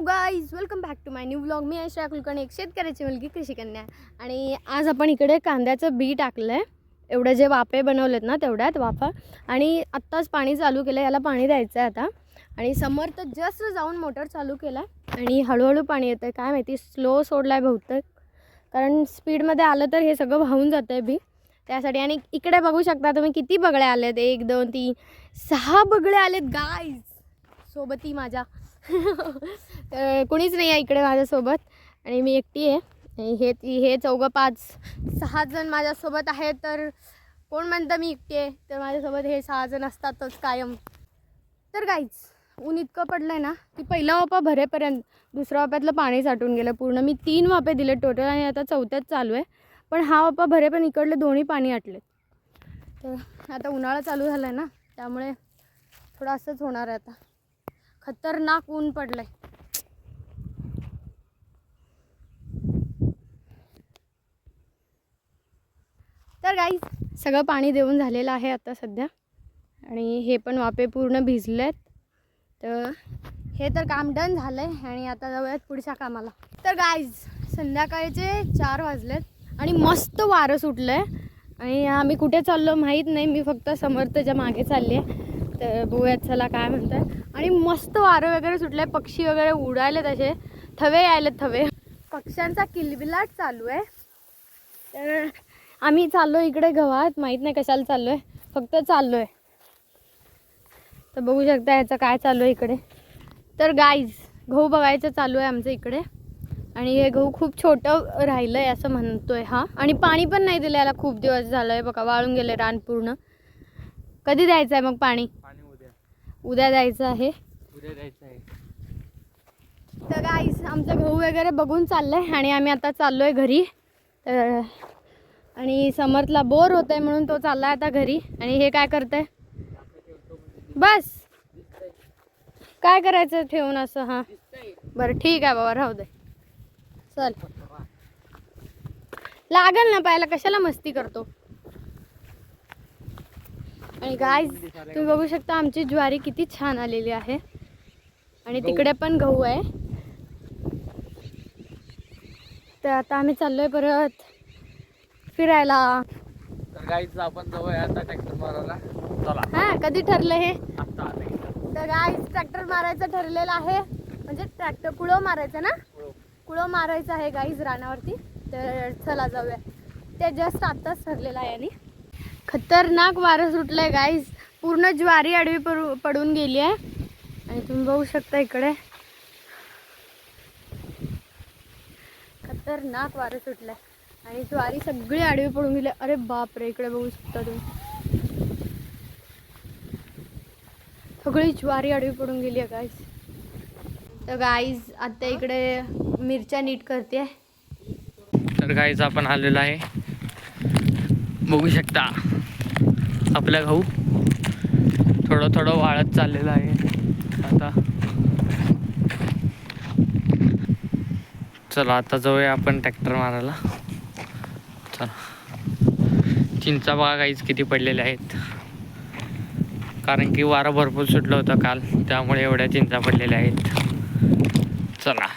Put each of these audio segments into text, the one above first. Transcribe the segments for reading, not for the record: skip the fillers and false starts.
Guys, welcome back to my new vlog. मी ऐश्वर्या कुलकर्णी, एक शेतकऱ्याची मुलगी, कृषी कन्या. आणि आज आपण इकडे कांद्याचं बी टाकलं आहे. एवढे जे वाफे बनवलेत ना तेवढ्यात वाफा. आणि आत्ताच पाणी चालू केलं, याला पाणी द्यायचं आहे आता. आणि समोर तर जस्ट जाऊन मोटर चालू केला आणि हळूहळू पाणी येतं आहे. काय माहिती स्लो सोडला आहे बहुतेक, कारण स्पीडमध्ये आलं तर हे सगळं वाहून जातं आहे बी त्यासाठी. आणि इकडे बघू शकता तुम्ही किती बगळे आलेत. 1 2 3 6 बगळे आलेत गाईज सोबती माझ्या. कुणीच नाही आहे इकडे माझ्यासोबत आणि मी एकटी आहे. आणि हे 4 5 6 जण माझ्यासोबत आहेत. तर कोण म्हणतं मी एकटी आहे, तर माझ्यासोबत हे 6 जण असतातच कायम. तर गाईज ऊन इतकं पडलं आहे ना की पहिला वाफा भरेपर्यंत दुसऱ्या वाफ्यातलं पाणी साठून गेलं पूर्ण. मी 3 वाफे दिले टोटल आणि आता 4थ्याच चालू आहे. पण हा वाफा भरेपर्यंत इकडले दोन्ही पाणी आटले. तर आता उन्हाळा चालू झाला आहे ना, त्यामुळे थोडं असंच होणार आहे. आता खतरनाक ऊन पडलंय. तर गाईज सगळं पाणी देऊन झालेलं आहे आता सध्या. आणि हे पण वाफे पूर्ण भिजलेत. तर हे तर काम डन झालं आहे आणि आता जाऊयात पुढच्या कामाला. तर गाईज संध्याकाळचे 4 वाजलेत आणि मस्त वारं सुटलं आहे. आणि आम्ही कुठे चाललो माहीत नाही, मी फक्त समर्थच्या मागे चालली आहे. तर बघूयात चला काय म्हणतात. आणि मस्त वारं वगैरे सुटलं आहे, पक्षी वगैरे उडायले, तसे थवे यायलेत. थवे पक्ष्यांचा किलबिलाट चालू आहे. तर आम्ही चाललो इकडे गव्हात, माहीत नाही कशाला चाललो आहे, फक्त चाललो आहे. तर बघू शकता याचं काय चालू आहे इकडे. तर गाईज गहू बघायचं चालू आहे आमचं इकडे. आणि हे गहू खूप छोटं राहिलं आहे असं म्हणतोय हा. आणि पाणी पण नाही दिलं याला, खूप दिवस झालं आहे बघा, वाळून गेले रान पूर्ण. कधी द्यायचं आहे मग पाणी? उद्या द्यायचं आहे. तर गाईस आमचं गहू वगैरे बघून चाललं आहे आणि आम्ही आता चाललो आहे घरी. तर आणि समर्थला बोर होत आहे म्हणून तो चालला आहे आता घरी. आणि हे काय करत आहे? बस काय करायचं ठेवून असं? हां बरं ठीक आहे बाबा, राहू दे. चल लागल ना पायाला, कशाला मस्ती करतो. आणि गाईज तुम्ही बघू शकता आमची ज्वारी किती छान आलेली आहे. आणि तिकडे पण गहू आहे. तर आता आम्ही चाललोय परत फिरायला. तर गाईज आपण जाऊया आता ट्रॅक्टर मारायला. चला. हां कधी ठरलं हे? आता आले. तर गाईज ट्रॅक्टर मारायचं ठरलेलं आहे. म्हणजे ट्रॅक्टर कुळो मारायचं ना, कुळो मारायचं आहे गाईज रानावरती. तर चला जाऊया. ते जस्ट आत्ताच ठरलेलं आहे. आणि खतरनाक वारं सुटलं आहे गाईज, पूर्ण ज्वारी आडवी पडून गेली आहे. आणि तुम्ही बघू शकता इकडे खतरनाक वारं सुटलं आहे आणि ज्वारी सगळी आडवी पडून गेली. अरे बापरे, इकडे बघू शकता तुम्ही, सगळी ज्वारी आडवी पडून गेली आहे गाईज. तर गाईज आता इकडे मिरच्या नीट करते. तर गाईज आपण आलेलो आहे, बघू शकता आपला गहू थोडं थोडं वाळत चाललेलं आहे. आता चला आता जाऊया आपण ट्रॅक्टर मारायला. चला. चिंचा बघा गाईज किती पडलेल्या आहेत, कारण की वारं भरपूर सुटलं होतं काल, त्यामुळे एवढ्या चिंचा पडलेल्या आहेत. चला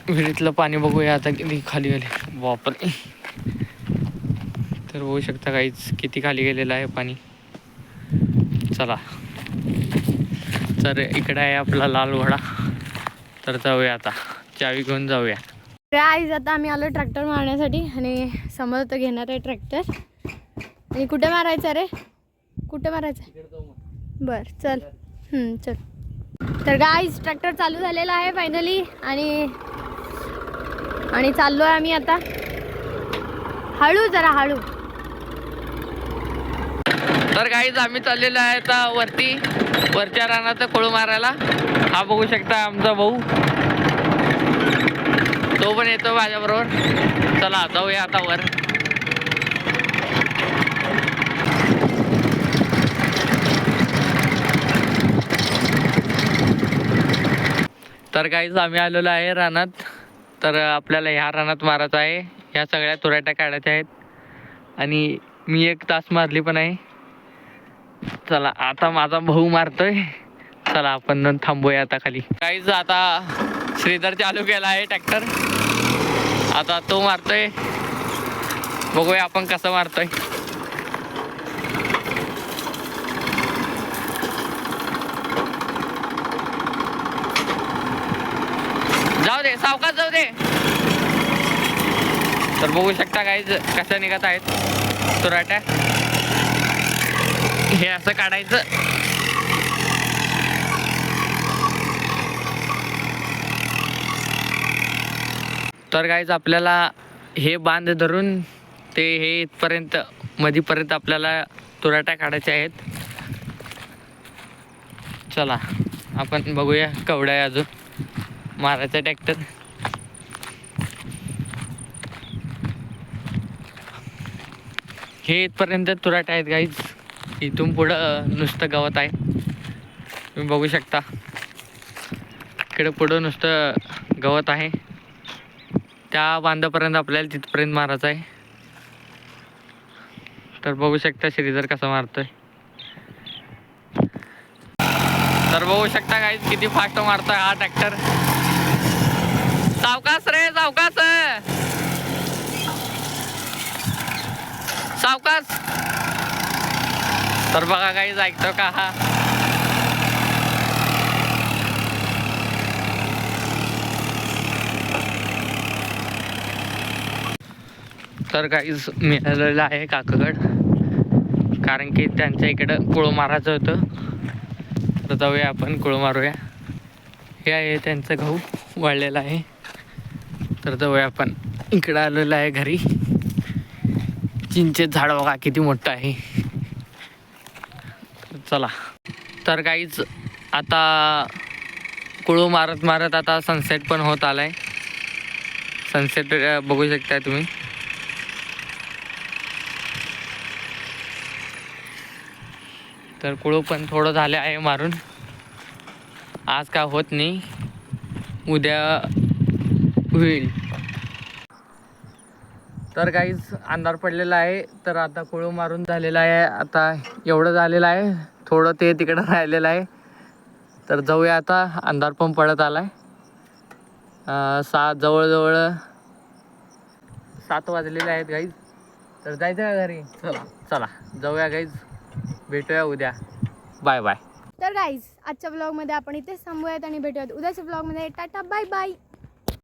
विहिरीतलं पाणी बघूया आता किती खाली गेले. बापरे, तर बघू शकता काहीच किती खाली गेलेलं आहे पाणी. चला तर इकडे आहे आपला लाल घोडा. तर जाऊया आता, चावी घेऊन जाऊया. गाईज आता आम्ही आलो ट्रॅक्टर मारण्यासाठी आणि समर्थ घेणार आहे ट्रॅक्टर. आणि कुठे मारायचं रे, कुठे मारायचं? बरं चल. चल. तर गाईज ट्रॅक्टर चालू झालेला आहे फायनली. आणि चाललो आहे आम्ही आता. हळू जरा हळू. तर गाईज आम्ही चाललेलो आहे आता वरच्या रानात कोळू मारायला. हा बघू शकता आमचा भाऊ, तो पण येतो माझ्याबरोबर. चला जाऊया आता वर. तर गाईज आम्ही आलेलो आहे रानात. तर आपल्याला ह्या रानात मारायचं आहे. ह्या सगळ्या तुराट्या काढायच्या आहेत आणि मी 1 तास मारली पण आहे. चला आता माझा भाऊ मारतोय. चला आपण थांबूया आता खाली. काहीच आता श्रीधर चालू केला आहे ट्रॅक्टर. आता तो मारतोय, बघूया आपण कसं मारतोय. जाऊ दे, सावकाश जाऊ दे. तर बघू शकता गाईज कसं निघत आहेत तुराट्या. हे असं काढायचं. तर गाईज आपल्याला हे बांध धरून ते हे इथपर्यंत मधीपर्यंत आपल्याला तुराट्या काढायच्या आहेत. चला आपण बघूया केवढा आहे अजून मारायचा ट्रॅक्टर. हे इथपर्यंत तुराट आहेत गाईज. इथून पुढं नुसतं गवत आहे, तुम्ही बघू शकता. इकडे पुढं नुसतं गवत आहे. त्या बांधापर्यंत आपल्याला तिथपर्यंत मारायचं आहे. तर बघू शकता श्रीधर कसं मारतोय. तर बघू शकता गाईज किती फास्ट मारतोय हा ट्रॅक्टर. सावकाश रे, सावकाश सावकाश. तर बघा गाईज ऐकतो का हा. तर काहीच मिळालेलं आहे काकाकड, कारण की त्यांच्या इकडं कुळू मारायचं होतं. तर जाऊया आपण कुळू मारूया. हे आहे त्यांचं गहू वाळलेला आहे. तर जाऊया आपण. इकडं आलेलं आहे घरी. चिंचेचं झाड बघा किती मोठं आहे. चला. तर काहीच आता कुळू मारत मारत आता सनसेट पण होत आलाय. सनसेट बघू शकता तुम्ही. तर कुळू पण थोडं झालं आहे मारून. आज काय होत नाही, उद्या होईल. तर काहीच अंधार पडलेला आहे. तर आता कुळू मारून झालेला आहे. आता एवढं झालेलं आहे, थोडं ते तिकडं राहिलेलं आहे. तर जाऊया आता. अंधार पण पडत आलाय. जवळजवळ 7 वाजलेले आहेत गाईज. तर जायचं का घरी? चला चला जाऊया गाईज. भेटूया उद्या. Bye bye. तर गाईज आजच्या ब्लॉगमध्ये आपण इथेच थांबूयात आणि भेटूयात उद्याच्या ब्लॉगमध्ये. Tata bye bye.